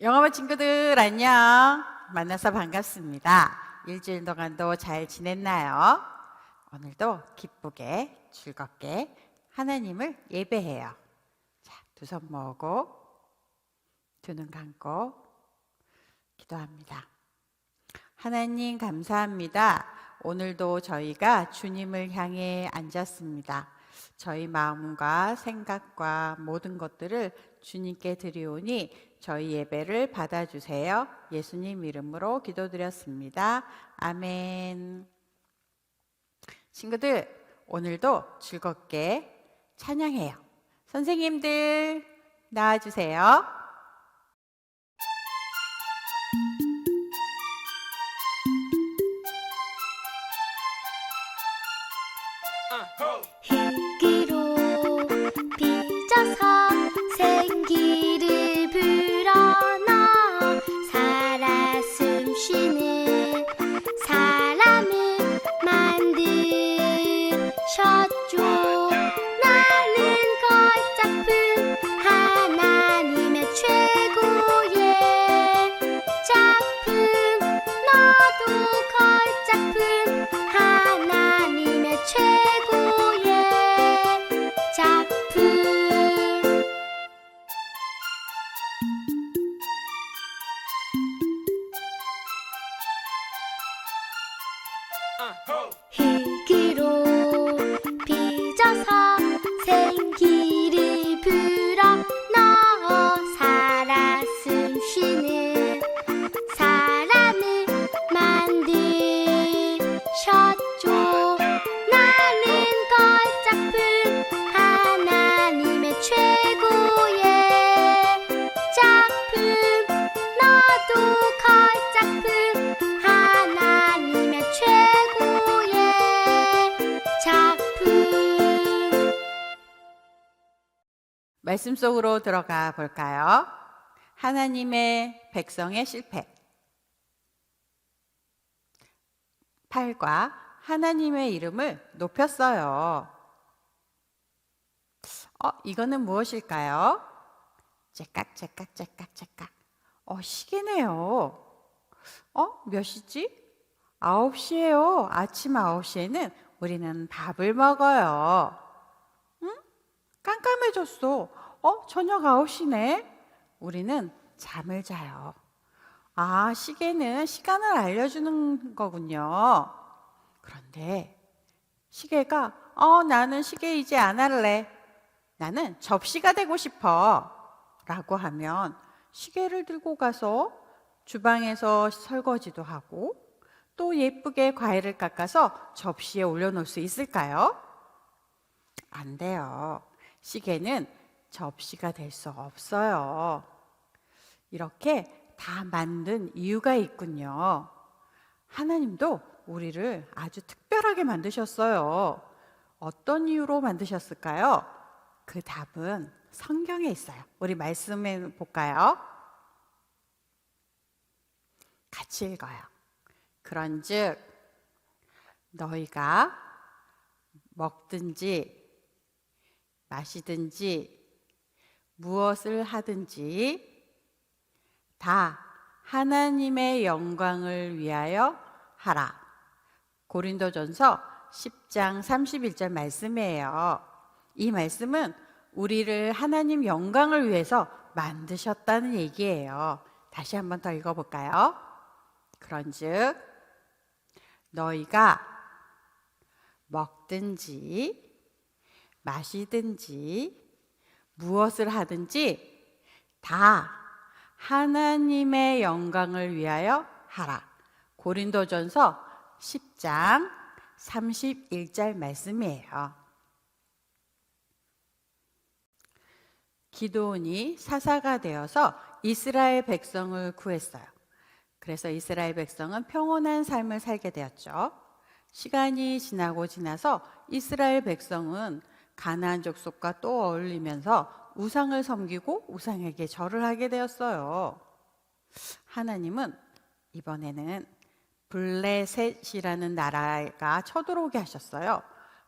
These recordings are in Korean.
영어부 친구들 안녕. 만나서 반갑습니다. 일주일 동안도 잘 지냈나요? 오늘도 기쁘게 즐겁게 하나님을 예배해요. 자, 두 손 모으고 두 눈 감고 기도합니다. 하나님 감사합니다. 오늘도 저희가 주님을 향해 앉았습니다. 저희 마음과 생각과 모든 것들을 주님께 드리오니 저희 예배를 받아주세요. 예수님 이름으로 기도드렸습니다. 아멘. 친구들, 오늘도 즐겁게 찬양해요. 선생님들 나와주세요. 흙으로 빚어서 생기를 불어넣어 살아 숨쉬는 사람을 만드셨죠. 나는 걸작품 하나님의 최고의 작품. 너도 걸작품 하나님의 최고의 작품. 흙으로 빚어서 생기를 불어넣어 살아 숨쉬는 사람을 만드셨죠. 나는 걸작품 하나님의 최고의 작품. 너도 걸작품 하나님의 최고의 작품. 말씀 속으로 들어가 볼까요? 하나님의 백성의 실패. 8과 하나님의 이름을 높였어요. 이거는 무엇일까요? 째깍째깍째깍째깍. 시계네요. 몇 시지? 9시예요. 아침 9시에는 우리는 밥을 먹어요. 응? 깜깜해졌어. 저녁 9시네. 우리는 잠을 자요. 시계는 시간을 알려주는 거군요. 그런데 시계가 나는 시계 이제 안 할래. 나는 접시가 되고 싶어. 라고 하면 시계를 들고 가서 주방에서 설거지도 하고 또 예쁘게 과일을 깎아서 접시에 올려놓을 수 있을까요? 안 돼요. 시계는 접시가 될 수 없어요. 이렇게 다 만든 이유가 있군요. 하나님도 우리를 아주 특별하게 만드셨어요. 어떤 이유로 만드셨을까요? 그 답은 성경에 있어요. 우리 말씀해 볼까요? 같이 읽어요. 그런즉 너희가 먹든지 마시든지 무엇을 하든지 다 하나님의 영광을 위하여 하라. 고린도전서 10장 31절 말씀이에요. 이 말씀은 우리를 하나님 영광을 위해서 만드셨다는 얘기예요. 다시 한번 더 읽어볼까요? 그런즉 너희가 먹든지 마시든지 무엇을 하든지 다 하나님의 영광을 위하여 하라. 고린도전서 10장 31절 말씀이에요. 기드온이 사사가 되어서 이스라엘 백성을 구했어요. 그래서 이스라엘 백성은 평온한 삶을 살게 되었죠. 시간이 지나서 이스라엘 백성은 가나안 족속과 또 어울리면서 우상을 섬기고 우상에게 절을 하게 되었어요. 하나님은 이번에는 블레셋이라는 나라가 쳐들어오게 하셨어요.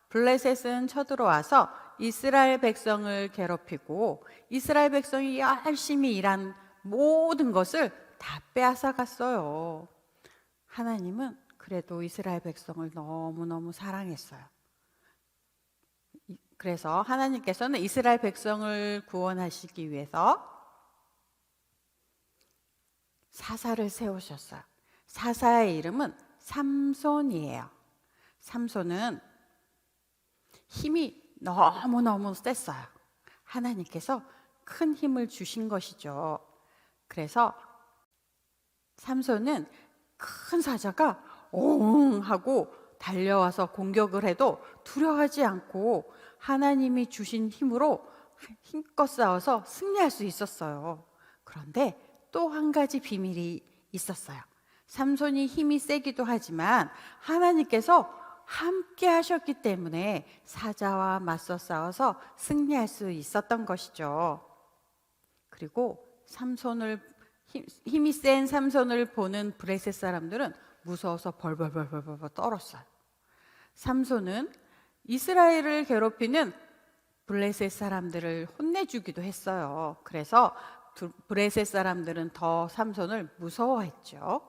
블레셋은 쳐들어와서 이스라엘 백성을 괴롭히고 이스라엘 백성이 열심히 일한 모든 것을 다 빼앗아 갔어요. 하나님은 그래도 이스라엘 백성을 너무너무 사랑했어요. 그래서 하나님께서는 이스라엘 백성을 구원하시기 위해서 사사를 세우셨어요. 사사의 이름은 삼손이에요. 삼손은 힘이 너무너무 셌어요. 하나님께서 큰 힘을 주신 것이죠. 그래서 삼손은 큰 사자가 옹 하고 달려와서 공격을 해도 두려워하지 않고 하나님이 주신 힘으로 힘껏 싸워서 승리할 수 있었어요. 그런데 또 한 가지 비밀이 있었어요. 삼손이 힘이 세기도 하지만 하나님께서 함께 하셨기 때문에 사자와 맞서 싸워서 승리할 수 있었던 것이죠. 그리고 힘이 센 삼손을 보는 브레셋 사람들은 무서워서 벌벌벌벌 떨었어요. 삼손은 이스라엘을 괴롭히는 블레셋 사람들을 혼내주기도 했어요. 그래서 브레셋 사람들은 더 삼손을 무서워했죠.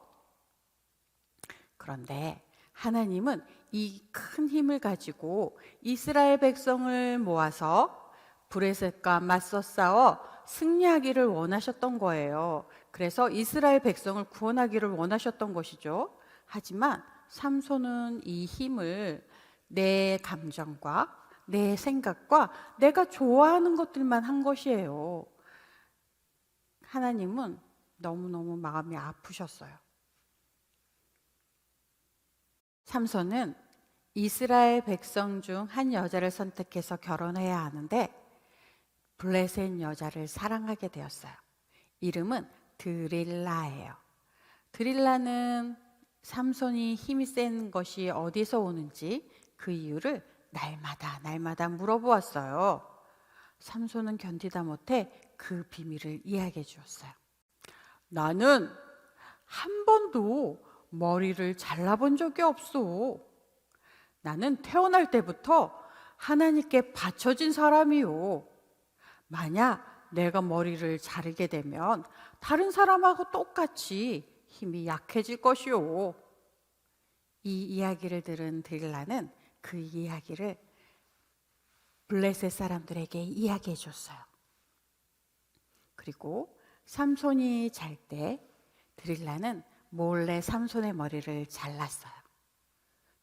그런데 하나님은 이 큰 힘을 가지고 이스라엘 백성을 모아서 브레셋과 맞서 싸워 승리하기를 원하셨던 거예요. 그래서 이스라엘 백성을 구원하기를 원하셨던 것이죠. 하지만 삼손은 이 힘을 내 감정과 내 생각과 내가 좋아하는 것들만 한 것이에요. 하나님은 너무너무 마음이 아프셨어요. 삼손은 이스라엘 백성 중 한 여자를 선택해서 결혼해야 하는데 블레셋 여자를 사랑하게 되었어요. 이름은 드릴라예요. 드릴라는 삼손이 힘이 센 것이 어디서 오는지 그 이유를 날마다 물어보았어요. 삼손은 견디다 못해 그 비밀을 이야기해 주었어요. 나는 한 번도 머리를 잘라본 적이 없어. 나는 태어날 때부터 하나님께 바쳐진 사람이요. 만약 내가 머리를 자르게 되면 다른 사람하고 똑같이 힘이 약해질 것이요. 이 이야기를 들은 드릴라는 그 이야기를 블레셋 사람들에게 이야기해 줬어요. 그리고 삼손이 잘 때 드릴라는 몰래 삼손의 머리를 잘랐어요.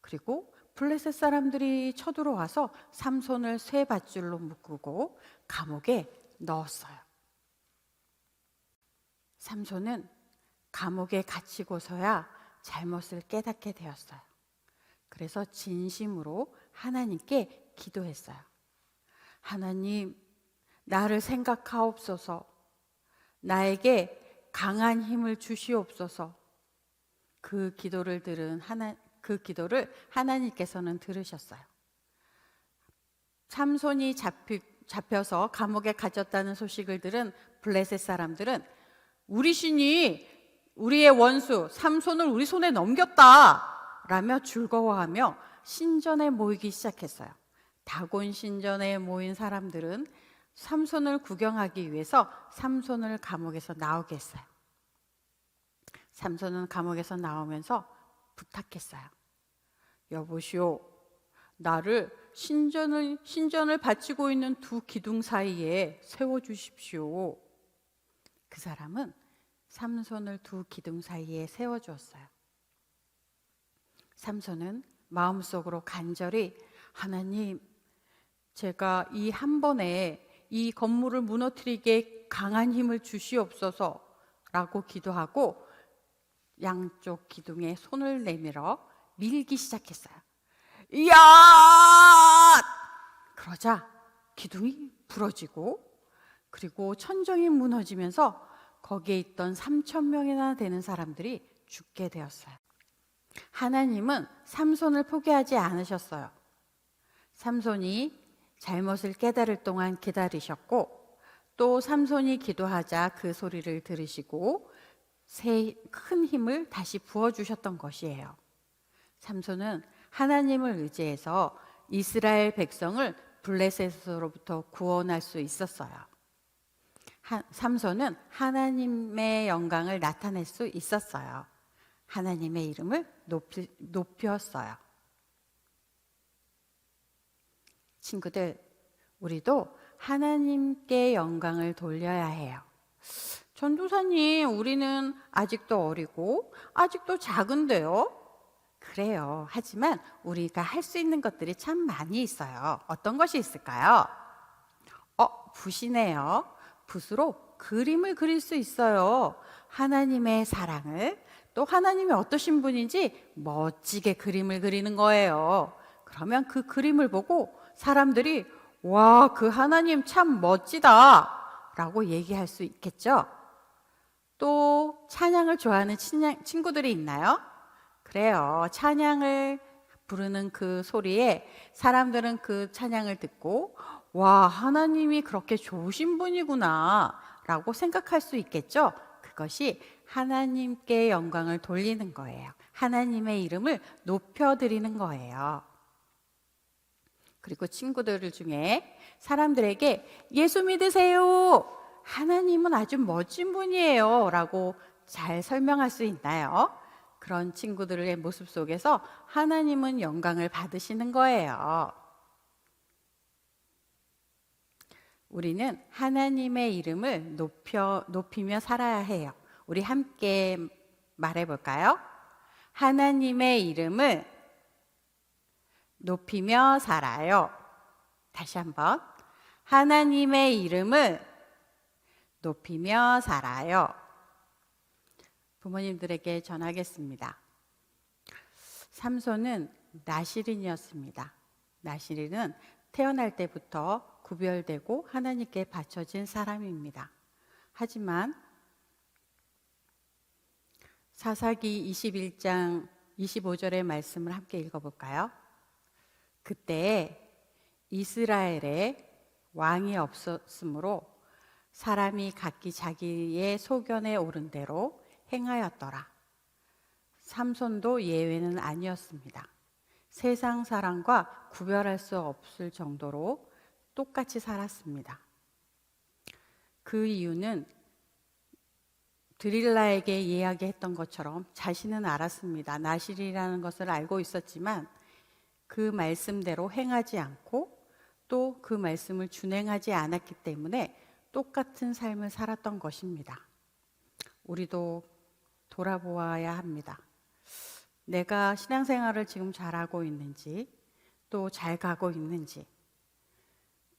그리고 블레셋 사람들이 쳐들어와서 삼손을 쇠 밧줄로 묶고 감옥에 넣었어요. 삼손은 감옥에 갇히고서야 잘못을 깨닫게 되었어요. 그래서 진심으로 하나님께 기도했어요. 하나님, 나를 생각하옵소서. 나에게 강한 힘을 주시옵소서. 그 기도를 하나님께서는 들으셨어요. 삼손이 잡혀서 감옥에 갇혔다는 소식을 들은 블레셋 사람들은 우리 신이 우리의 원수 삼손을 우리 손에 넘겼다 라며 즐거워하며 신전에 모이기 시작했어요. 다곤 신전에 모인 사람들은 삼손을 구경하기 위해서 삼손을 감옥에서 나오게 했어요. 삼손은 감옥에서 나오면서 부탁했어요. 여보시오, 나를 신전을 바치고 있는 두 기둥 사이에 세워주십시오. 그 사람은 삼손을 두 기둥 사이에 세워주었어요. 삼손은 마음속으로 간절히 하나님, 제가 이 한 번에 이 건물을 무너뜨리게 강한 힘을 주시옵소서 라고 기도하고 양쪽 기둥에 손을 내밀어 밀기 시작했어요. 이야! 그러자 기둥이 부러지고 그리고 천정이 무너지면서 거기에 있던 3,000명이나 되는 사람들이 죽게 되었어요. 하나님은 삼손을 포기하지 않으셨어요. 삼손이 잘못을 깨달을 동안 기다리셨고 또 삼손이 기도하자 그 소리를 들으시고 큰 힘을 다시 부어주셨던 것이에요. 삼손은 하나님을 의지해서 이스라엘 백성을 블레셋으로부터 구원할 수 있었어요. 삼손은 하나님의 영광을 나타낼 수 있었어요. 하나님의 이름을 높였어요. 친구들, 우리도 하나님께 영광을 돌려야 해요. 전도사님, 우리는 아직도 어리고 아직도 작은데요? 그래요. 하지만 우리가 할 수 있는 것들이 참 많이 있어요. 어떤 것이 있을까요? 붓이네요. 붓으로 그림을 그릴 수 있어요. 하나님의 사랑을, 또 하나님이 어떠신 분인지 멋지게 그림을 그리는 거예요. 그러면 그 그림을 보고 사람들이 와, 그 하나님 참 멋지다 라고 얘기할 수 있겠죠. 또 찬양을 좋아하는 친구들이 있나요? 그래요. 찬양을 부르는 그 소리에 사람들은 그 찬양을 듣고 와, 하나님이 그렇게 좋으신 분이구나 라고 생각할 수 있겠죠. 그것이 하나님께 영광을 돌리는 거예요. 하나님의 이름을 높여드리는 거예요. 그리고 친구들 중에 사람들에게 예수 믿으세요, 하나님은 아주 멋진 분이에요 라고 잘 설명할 수 있나요? 그런 친구들의 모습 속에서 하나님은 영광을 받으시는 거예요. 우리는 하나님의 이름을 높이며 살아야 해요. 우리 함께 말해볼까요? 하나님의 이름을 높이며 살아요. 다시 한번. 하나님의 이름을 높이며 살아요. 부모님들에게 전하겠습니다. 삼손은 나실인이었습니다. 나실인은 태어날 때부터 구별되고 하나님께 바쳐진 사람입니다. 하지만 사사기 21장 25절의 말씀을 함께 읽어볼까요? 그때 이스라엘에 왕이 없었으므로 사람이 각기 자기의 소견에 오른 대로 행하였더라. 삼손도 예외는 아니었습니다. 세상 사람과 구별할 수 없을 정도로 똑같이 살았습니다. 그 이유는 드릴라에게 이야기했던 것처럼 자신은 알았습니다. 나실이라는 것을 알고 있었지만 그 말씀대로 행하지 않고 또 그 말씀을 준행하지 않았기 때문에 똑같은 삶을 살았던 것입니다. 우리도 돌아보아야 합니다. 내가 신앙생활을 지금 잘하고 있는지, 또 잘 가고 있는지.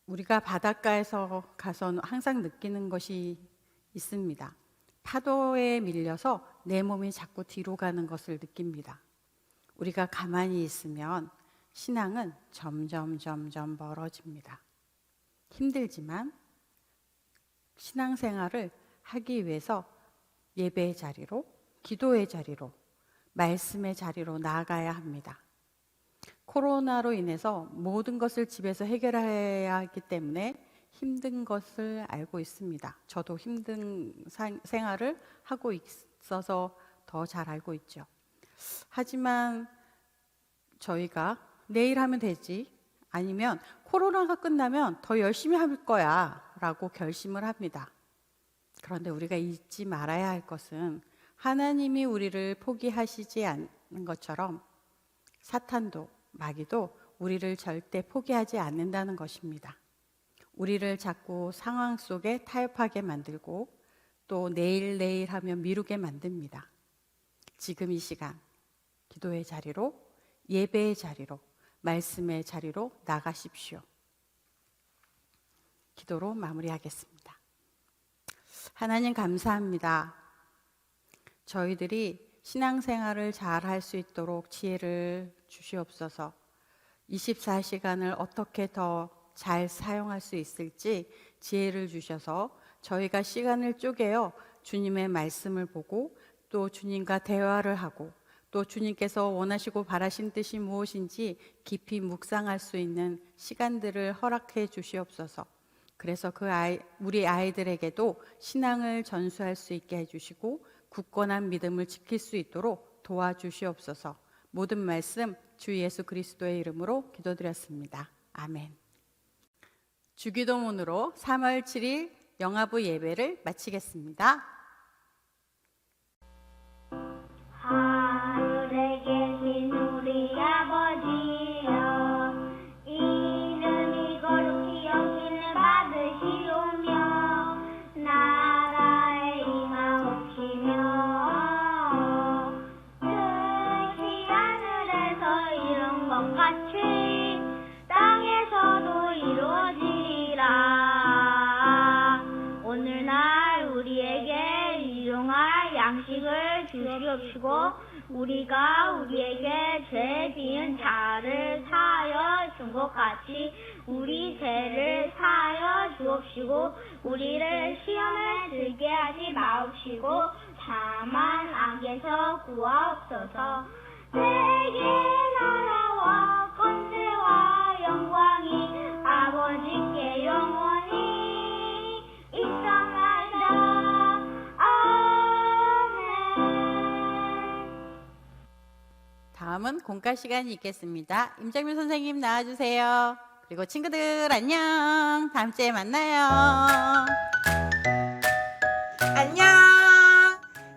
우리가 바닷가에서 가서 항상 느끼는 것이 있습니다. 파도에 밀려서 내 몸이 자꾸 뒤로 가는 것을 느낍니다. 우리가 가만히 있으면 신앙은 점점 멀어집니다. 힘들지만 신앙생활을 하기 위해서 예배의 자리로, 기도의 자리로, 말씀의 자리로 나아가야 합니다. 코로나로 인해서 모든 것을 집에서 해결해야 하기 때문에 힘든 것을 알고 있습니다. 저도 힘든 생활을 하고 있어서 더 잘 알고 있죠. 하지만 저희가 내일 하면 되지, 아니면 코로나가 끝나면 더 열심히 할 거야 라고 결심을 합니다. 그런데 우리가 잊지 말아야 할 것은 하나님이 우리를 포기하시지 않는 것처럼 사탄도, 마귀도 우리를 절대 포기하지 않는다는 것입니다. 우리를 자꾸 상황 속에 타협하게 만들고 또 내일 하면 미루게 만듭니다. 지금 이 시간 기도의 자리로, 예배의 자리로, 말씀의 자리로 나가십시오. 기도로 마무리하겠습니다. 하나님 감사합니다. 저희들이 신앙생활을 잘 할 수 있도록 지혜를 주시옵소서. 24시간을 어떻게 더 잘 사용할 수 있을지 지혜를 주셔서 저희가 시간을 쪼개어 주님의 말씀을 보고 또 주님과 대화를 하고 또 주님께서 원하시고 바라신 뜻이 무엇인지 깊이 묵상할 수 있는 시간들을 허락해 주시옵소서. 그래서 우리 아이들에게도 신앙을 전수할 수 있게 해주시고 굳건한 믿음을 지킬 수 있도록 도와주시옵소서. 모든 말씀 주 예수 그리스도의 이름으로 기도드렸습니다. 아멘. 주기도문으로 3월 7일 영아부 예배를 마치겠습니다. 하늘에 계신 우리 아버지여, 이름이 거룩히 여김을 받으시오며 나라에 임하옵시며 뜻이 하늘에서 이룬 것 같이 땅에서도 이루어지리라. 오늘날 우리에게 일용할 양식을 주시옵시고 우리가 우리에게 죄 지은 자를 사하여 준 것 같이 우리 죄를 사하여 주옵시고 우리를 시험에 들게 하지 마옵시고 다만 악에서 구하옵소서. 내게 나라와 권세와 영광이 아버지께 영원히 있사옵나이다. 다음은 공과 시간이 있겠습니다. 임정민 선생님 나와주세요. 그리고 친구들 안녕. 다음 주에 만나요. 안녕!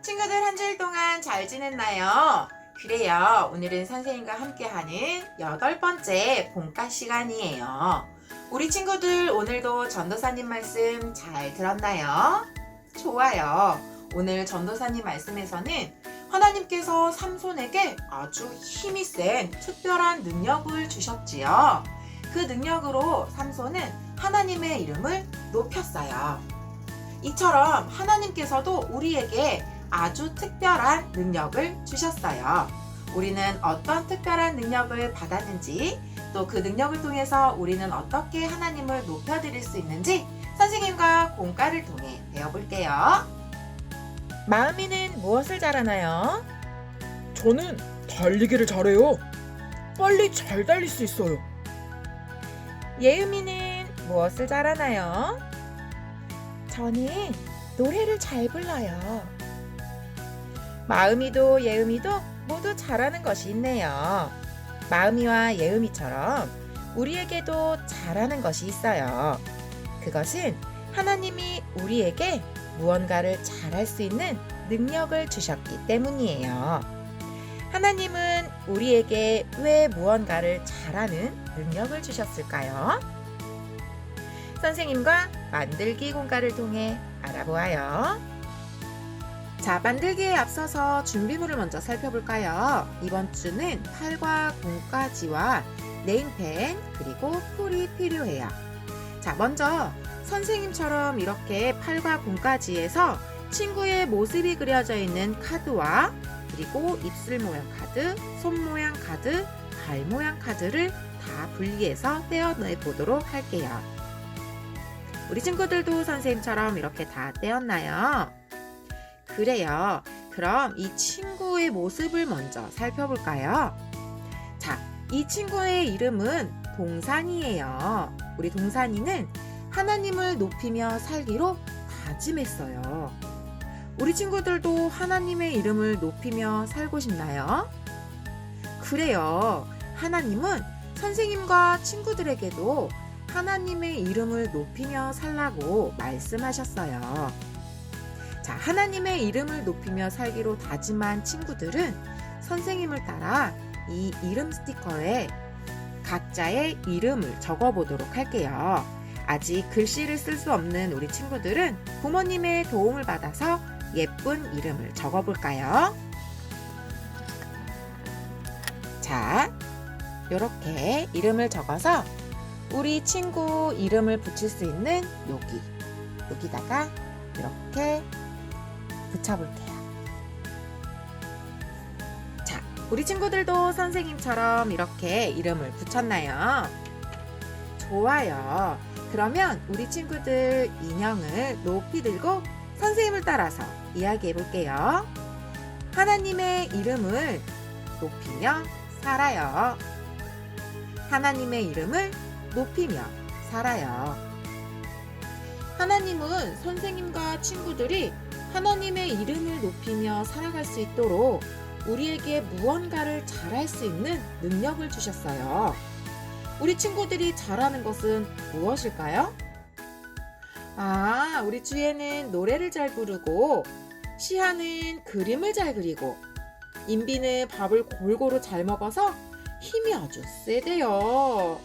친구들 한 주일 동안 잘 지냈나요? 그래요. 오늘은 선생님과 함께하는 8번째 봄가 시간이에요. 우리 친구들 오늘도 전도사님 말씀 잘 들었나요? 좋아요. 오늘 전도사님 말씀에서는 하나님께서 삼손에게 아주 힘이 센 특별한 능력을 주셨지요. 그 능력으로 삼손은 하나님의 이름을 높였어요. 이처럼 하나님께서도 우리에게 아주 특별한 능력을 주셨어요. 우리는 어떤 특별한 능력을 받았는지, 또 그 능력을 통해서 우리는 어떻게 하나님을 높여드릴 수 있는지 선생님과 공과를 통해 배워볼게요. 마음이는 무엇을 잘하나요? 저는 달리기를 잘해요. 빨리 잘 달릴 수 있어요. 예음이는 무엇을 잘하나요? 저는 노래를 잘 불러요. 마음이도 예음이도 모두 잘하는 것이 있네요. 마음이와 예음이처럼 우리에게도 잘하는 것이 있어요. 그것은 하나님이 우리에게 무언가를 잘할 수 있는 능력을 주셨기 때문이에요. 하나님은 우리에게 왜 무언가를 잘하는 능력을 주셨을까요? 선생님과 만들기 공과를 통해 알아보아요. 자, 만들기에 앞서서 준비물을 먼저 살펴볼까요? 이번 주는 팔과 공과지와 네임펜 그리고 풀이 필요해요. 자, 먼저 선생님처럼 이렇게 팔과 공과지에서 친구의 모습이 그려져 있는 카드와 그리고 입술 모양 카드, 손 모양 카드, 발 모양 카드를 다 분리해서 떼어내 보도록 할게요. 우리 친구들도 선생님처럼 이렇게 다 떼었나요? 그래요. 그럼 이 친구의 모습을 먼저 살펴볼까요? 자, 이 친구의 이름은 동산이에요. 우리 동산이는 하나님을 높이며 살기로 다짐했어요. 우리 친구들도 하나님의 이름을 높이며 살고 싶나요? 그래요. 하나님은 선생님과 친구들에게도 하나님의 이름을 높이며 살라고 말씀하셨어요. 자, 하나님의 이름을 높이며 살기로 다짐한 친구들은 선생님을 따라 이 이름 스티커에 각자의 이름을 적어보도록 할게요. 아직 글씨를 쓸 수 없는 우리 친구들은 부모님의 도움을 받아서 예쁜 이름을 적어볼까요? 자, 이렇게 이름을 적어서 우리 친구 이름을 붙일 수 있는 여기다가 이렇게 붙여볼게요. 자, 우리 친구들도 선생님처럼 이렇게 이름을 붙였나요? 좋아요. 그러면 우리 친구들 인형을 높이 들고 선생님을 따라서 이야기해 볼게요. 하나님의 이름을 높이며 살아요. 하나님의 이름을 높이며 살아요. 하나님은 선생님과 친구들이 하나님의 이름을 높이며 살아갈 수 있도록 우리에게 무언가를 잘할 수 있는 능력을 주셨어요. 우리 친구들이 잘하는 것은 무엇일까요? 아, 우리 주혜는 노래를 잘 부르고, 시아는 그림을 잘 그리고, 인비는 밥을 골고루 잘 먹어서 힘이 아주 세대요.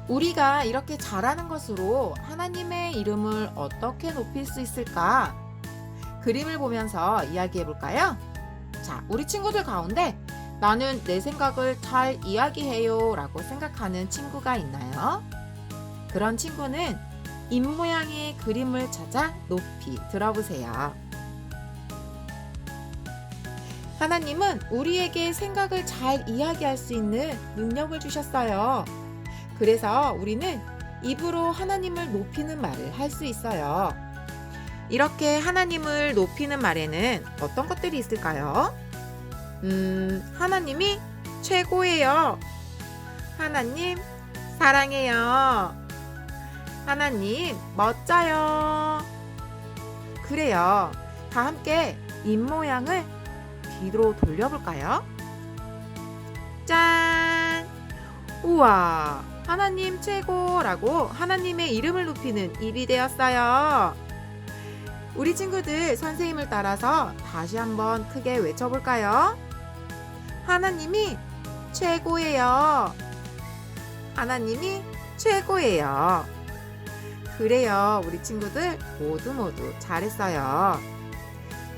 우리가 이렇게 잘하는 것으로 하나님의 이름을 어떻게 높일 수 있을까? 그림을 보면서 이야기해 볼까요? 자, 우리 친구들 가운데 나는 내 생각을 잘 이야기해요 라고 생각하는 친구가 있나요? 그런 친구는 입모양의 그림을 찾아 높이 들어보세요. 하나님은 우리에게 생각을 잘 이야기할 수 있는 능력을 주셨어요. 그래서 우리는 입으로 하나님을 높이는 말을 할 수 있어요. 이렇게 하나님을 높이는 말에는 어떤 것들이 있을까요? 하나님이 최고예요. 하나님 사랑해요. 하나님 멋져요. 그래요. 다 함께 입모양을 뒤로 돌려볼까요? 짠! 우와! 하나님 최고라고 하나님의 이름을 높이는 입이 되었어요. 우리 친구들 선생님을 따라서 다시 한번 크게 외쳐볼까요? 하나님이 최고예요. 하나님이 최고예요. 그래요. 우리 친구들 모두 잘했어요.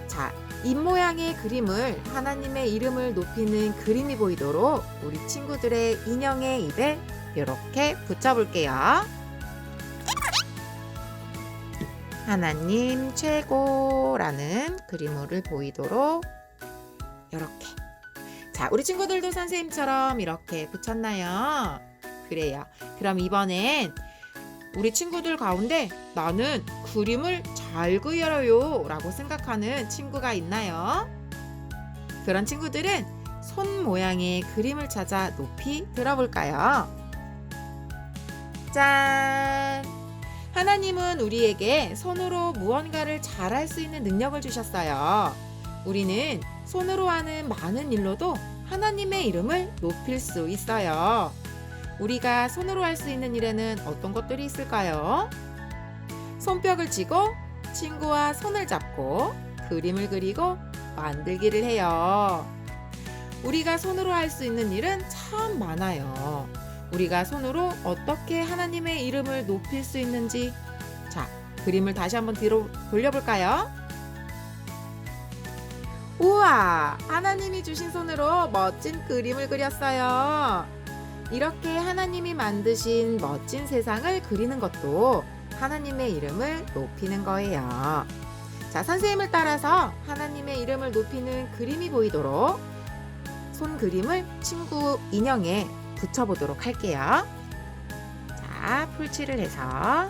자, 입모양의 그림을 하나님의 이름을 높이는 그림이 보이도록 우리 친구들의 인형의 입에 이렇게 붙여볼게요. 하나님 최고라는 그림을 보이도록 이렇게. 자, 우리 친구들도 선생님처럼 이렇게 붙였나요? 그래요. 그럼 이번엔 우리 친구들 가운데 나는 그림을 잘 그려요 라고 생각하는 친구가 있나요? 그런 친구들은 손 모양의 그림을 찾아 높이 들어볼까요? 짠! 하나님은 우리에게 손으로 무언가를 잘할 수 있는 능력을 주셨어요. 우리는 손으로 하는 많은 일로도 하나님의 이름을 높일 수 있어요. 우리가 손으로 할 수 있는 일에는 어떤 것들이 있을까요? 손뼉을 치고 친구와 손을 잡고 그림을 그리고 만들기를 해요. 우리가 손으로 할 수 있는 일은 참 많아요. 우리가 손으로 어떻게 하나님의 이름을 높일 수 있는지, 자, 그림을 다시 한번 뒤로 돌려볼까요? 우와! 하나님이 주신 손으로 멋진 그림을 그렸어요. 이렇게 하나님이 만드신 멋진 세상을 그리는 것도 하나님의 이름을 높이는 거예요. 자, 선생님을 따라서 하나님의 이름을 높이는 그림이 보이도록 손 그림을 친구 인형에 붙여보도록 할게요. 자, 풀칠을 해서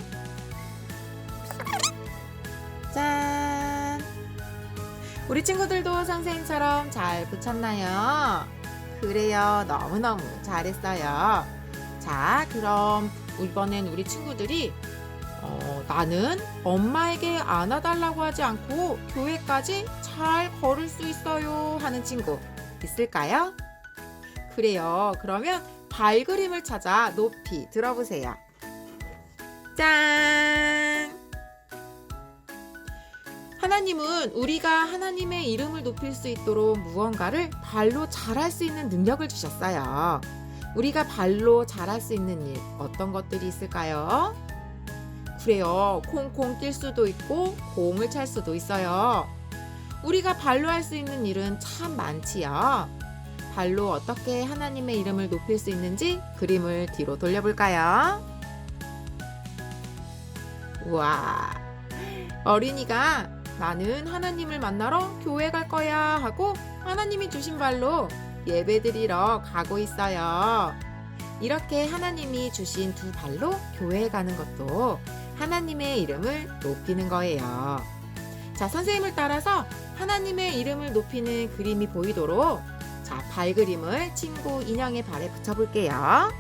짠! 우리 친구들도 선생님처럼 잘 붙였나요? 그래요. 너무너무 잘했어요. 자, 그럼 이번엔 우리 친구들이 나는 엄마에게 안아달라고 하지 않고 교회까지 잘 걸을 수 있어요 하는 친구 있을까요? 그래요. 그러면 발그림을 찾아 높이 들어보세요. 짠! 하나님은 우리가 하나님의 이름을 높일 수 있도록 무언가를 발로 잘할 수 있는 능력을 주셨어요. 우리가 발로 잘할 수 있는 일 어떤 것들이 있을까요? 그래요. 콩콩 뛸 수도 있고 공을 찰 수도 있어요. 우리가 발로 할 수 있는 일은 참 많지요. 발로 어떻게 하나님의 이름을 높일 수 있는지 그림을 뒤로 돌려볼까요? 우와! 어린이가 나는 하나님을 만나러 교회 갈 거야 하고 하나님이 주신 발로 예배드리러 가고 있어요. 이렇게 하나님이 주신 두 발로 교회에 가는 것도 하나님의 이름을 높이는 거예요. 자, 선생님을 따라서 하나님의 이름을 높이는 그림이 보이도록 자, 발 그림을 친구 인형의 발에 붙여볼게요.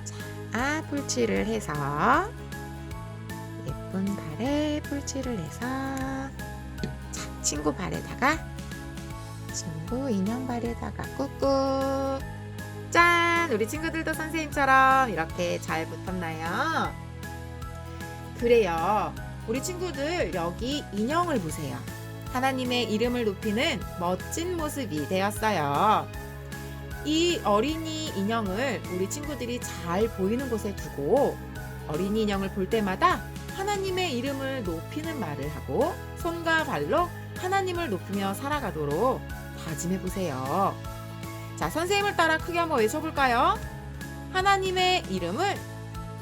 자, 풀칠을 해서 예쁜 발에 풀칠을 해서 자, 친구 발에다가 친구 인형 발에다가 꾹꾹 짠! 우리 친구들도 선생님처럼 이렇게 잘 붙었나요? 그래요. 우리 친구들 여기 인형을 보세요. 하나님의 이름을 높이는 멋진 모습이 되었어요. 이 어린이 인형을 우리 친구들이 잘 보이는 곳에 두고 어린이 인형을 볼 때마다 하나님의 이름을 높이는 말을 하고 손과 발로 하나님을 높이며 살아가도록 다짐해 보세요. 자, 선생님을 따라 크게 한번 외쳐볼까요? 하나님의 이름을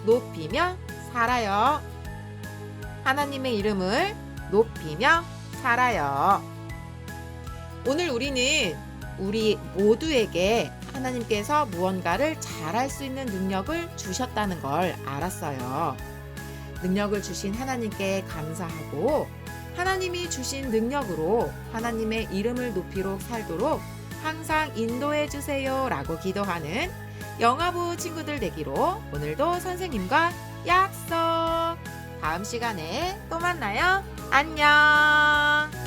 높이며 살아요. 하나님의 이름을 높이며 살아요. 오늘 우리는 우리 모두에게 하나님께서 무언가를 잘할 수 있는 능력을 주셨다는 걸 알았어요. 능력을 주신 하나님께 감사하고 하나님이 주신 능력으로 하나님의 이름을 높이도록 살도록 항상 인도해 주세요 라고 기도하는 영아부 친구들 되기로 오늘도 선생님과 약속. 다음 시간에 또 만나요. 안녕.